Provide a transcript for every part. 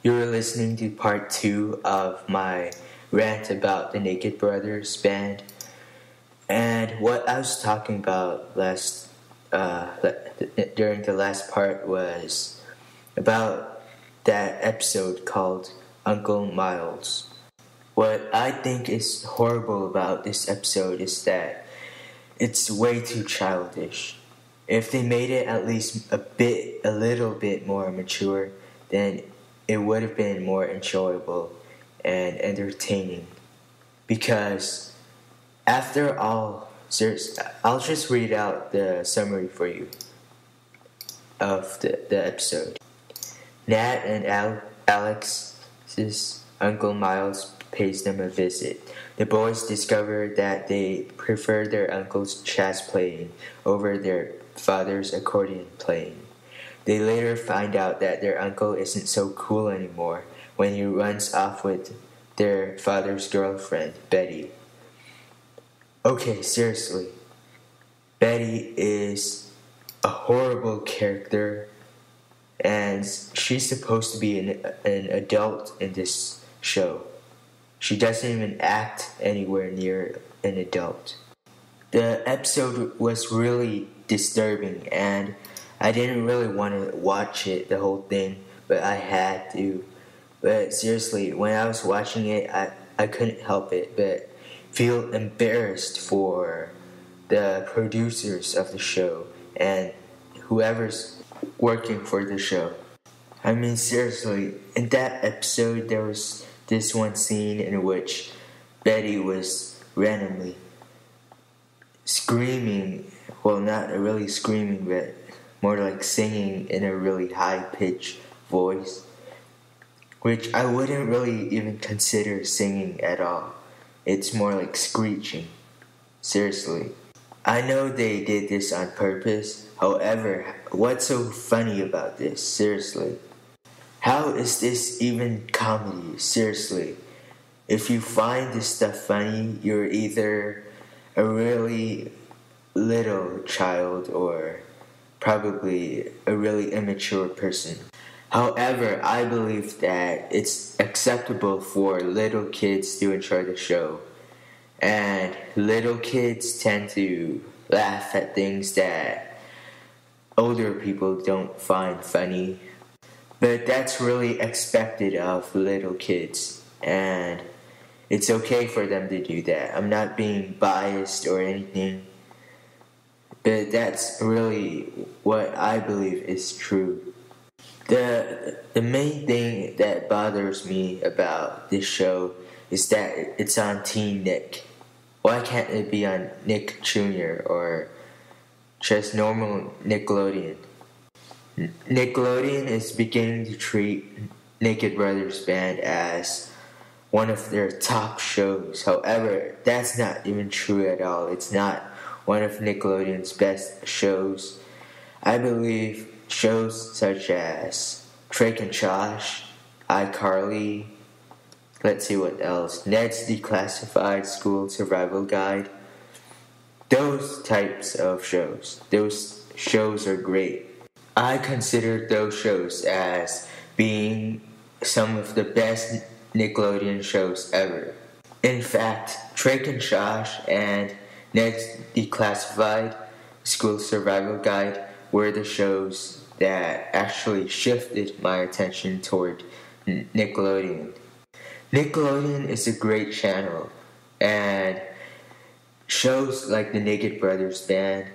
You're listening to part 2 of my rant about the Naked Brothers band. And what I was talking about during the last part was about that episode called Uncle Miles. What I think is horrible about this episode is that it's way too childish. If they made it at least a little bit more mature, then it would have been more enjoyable and entertaining. Because after all, I'll just read out the summary for you of the episode. Nat and Alex's Uncle Miles pays them a visit. The boys discover that they prefer their uncle's chess playing over their father's accordion playing. They later find out that their uncle isn't so cool anymore when he runs off with their father's girlfriend, Betty. Okay, seriously. Betty is a horrible character, and she's supposed to be an adult in this show. She doesn't even act anywhere near an adult. The episode was really disturbing, and I didn't really want to watch it, the whole thing, but I had to. But seriously, when I was watching it, I couldn't help it but feel embarrassed for the producers of the show and whoever's working for the show. I mean, seriously, in that episode, there was this one scene in which Betty was randomly screaming, well, not really screaming, but more like singing in a really high-pitched voice, which I wouldn't really even consider singing at all. It's more like screeching. Seriously. I know they did this on purpose. However, what's so funny about this? Seriously. How is this even comedy? Seriously. If you find this stuff funny, you're either a really little child or probably a really immature person. However, I believe that it's acceptable for little kids to enjoy the show. And little kids tend to laugh at things that older people don't find funny. But that's really expected of little kids. And it's okay for them to do that. I'm not being biased or anything. But that's really what I believe is true. The main thing that bothers me about this show is that it's on Teen Nick. Why can't it be on Nick Jr. or just normal Nickelodeon? Nickelodeon is beginning to treat Naked Brothers Band as one of their top shows. However, that's not even true at all. It's not one of Nickelodeon's best shows. I believe shows such as Drake and Josh, iCarly, let's see what else, Ned's Declassified School Survival Guide, those types of shows. Those shows are great. I consider those shows as being some of the best Nickelodeon shows ever. In fact, Drake and Josh and Ned's Declassified School Survival Guide were the shows that actually shifted my attention toward Nickelodeon. Nickelodeon is a great channel, and shows like the Naked Brothers Band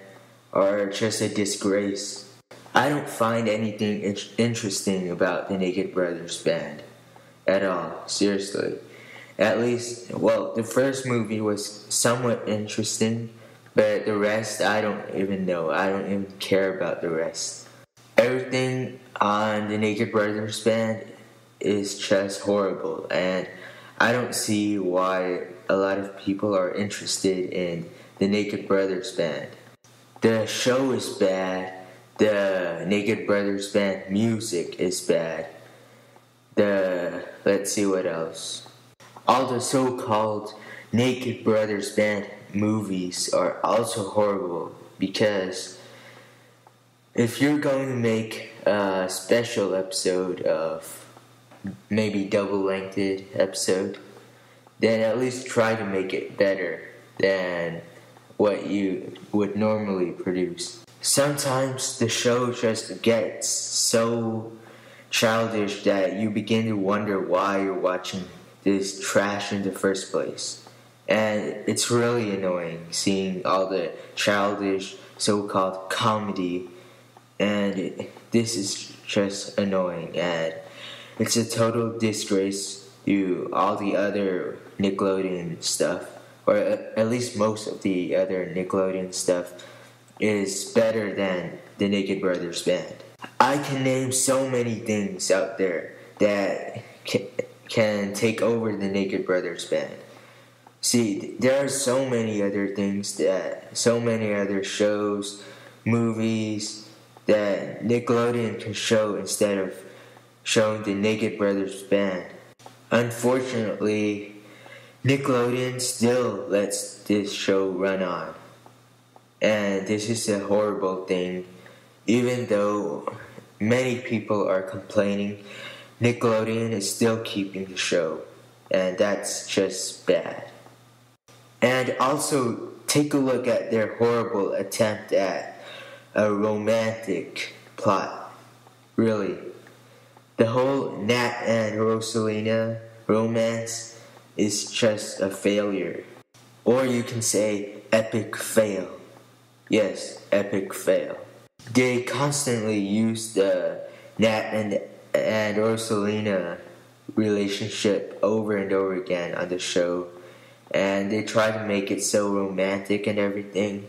are just a disgrace. I don't find anything interesting about the Naked Brothers Band at all, seriously. At least, well, the first movie was somewhat interesting, but the rest, I don't even know. I don't even care about the rest. Everything on the Naked Brothers Band is just horrible, and I don't see why a lot of people are interested in the Naked Brothers Band. The show is bad. The Naked Brothers Band music is bad. Let's see what else. All the so-called Naked Brothers Band movies are also horrible because if you're going to make a special episode of maybe double-lengthed episode, then at least try to make it better than what you would normally produce. Sometimes the show just gets so childish that you begin to wonder why you're watching this trash in the first place. And it's really annoying seeing all the childish so-called comedy, and this is just annoying, and it's a total disgrace to all the other Nickelodeon stuff, or at least most of the other Nickelodeon stuff is better than the Naked Brothers Band. I can name so many things out there that can take over the Naked Brothers Band. See, there are so many other things so many other shows, movies that Nickelodeon can show instead of showing the Naked Brothers Band. Unfortunately, Nickelodeon still lets this show run on. And this is a horrible thing. Even though many people are complaining, Nickelodeon is still keeping the show. And that's just bad. And also, take a look at their horrible attempt at a romantic plot. Really. The whole Nat and Rosalina romance is just a failure. Or you can say epic fail. Yes, epic fail. They constantly use the Nat and Rosalina relationship over and over again on the show. And they try to make it so romantic and everything,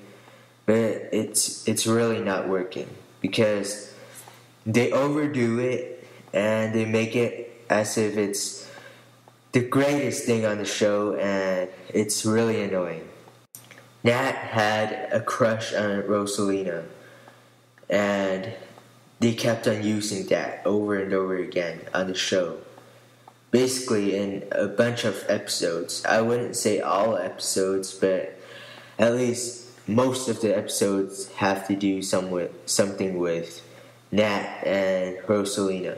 but it's really not working because they overdo it and they make it as if it's the greatest thing on the show, and it's really annoying. Nat had a crush on Rosalina, and they kept on using that over and over again on the show. Basically, in a bunch of episodes. I wouldn't say all episodes, but at least most of the episodes have to do something with Nat and Rosalina.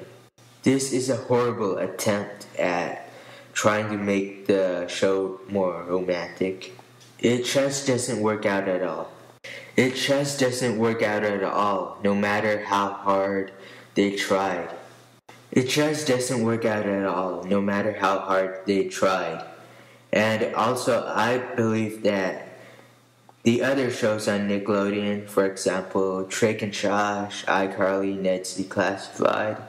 This is a horrible attempt at trying to make the show more romantic. It just doesn't work out at all. It just doesn't work out at all, no matter how hard they tried. It just doesn't work out at all, no matter how hard they tried. And also, I believe that the other shows on Nickelodeon, for example, Drake and Josh, iCarly, Ned's Declassified,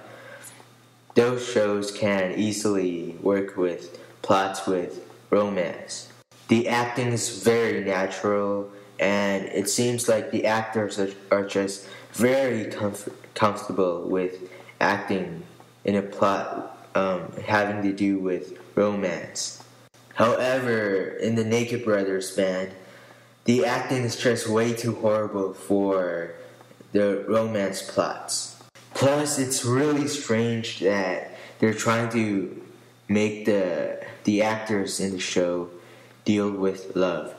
those shows can easily work with plots with romance. The acting is very natural, and it seems like the actors are just very comfortable with acting in a plot having to do with romance. However, in the Naked Brothers Band, the acting is just way too horrible for the romance plots. Plus, it's really strange that they're trying to make the actors in the show deal with love.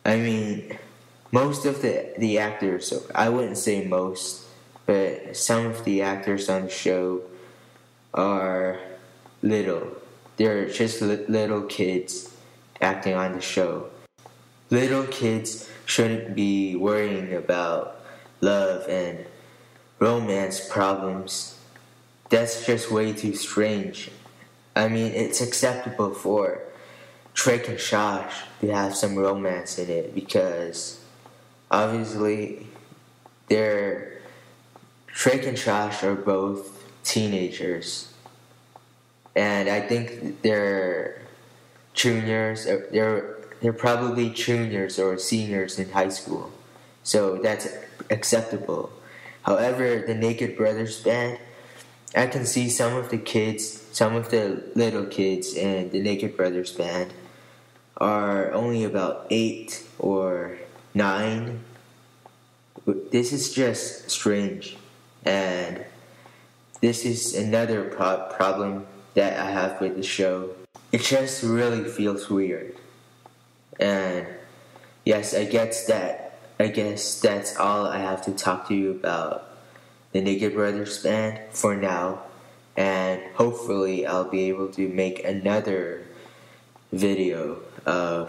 I mean, most of the actors, I wouldn't say most, but some of the actors on the show are little. They're just little kids acting on the show. Little kids shouldn't be worrying about love and romance problems. That's just way too strange. I mean, it's acceptable for Drake and Josh to have some romance in it because obviously Drake and Josh are both teenagers, and I think they're juniors. They're probably juniors or seniors in high school, so that's acceptable. However, the Naked Brothers Band, I can see some of the little kids in the Naked Brothers Band are only about 8 or 9. This is just strange, and this is another problem that I have with the show. It just really feels weird. And yes, I guess that's all I have to talk to you about the Naked Brothers Band for now. and hopefully I'll be able to make another video of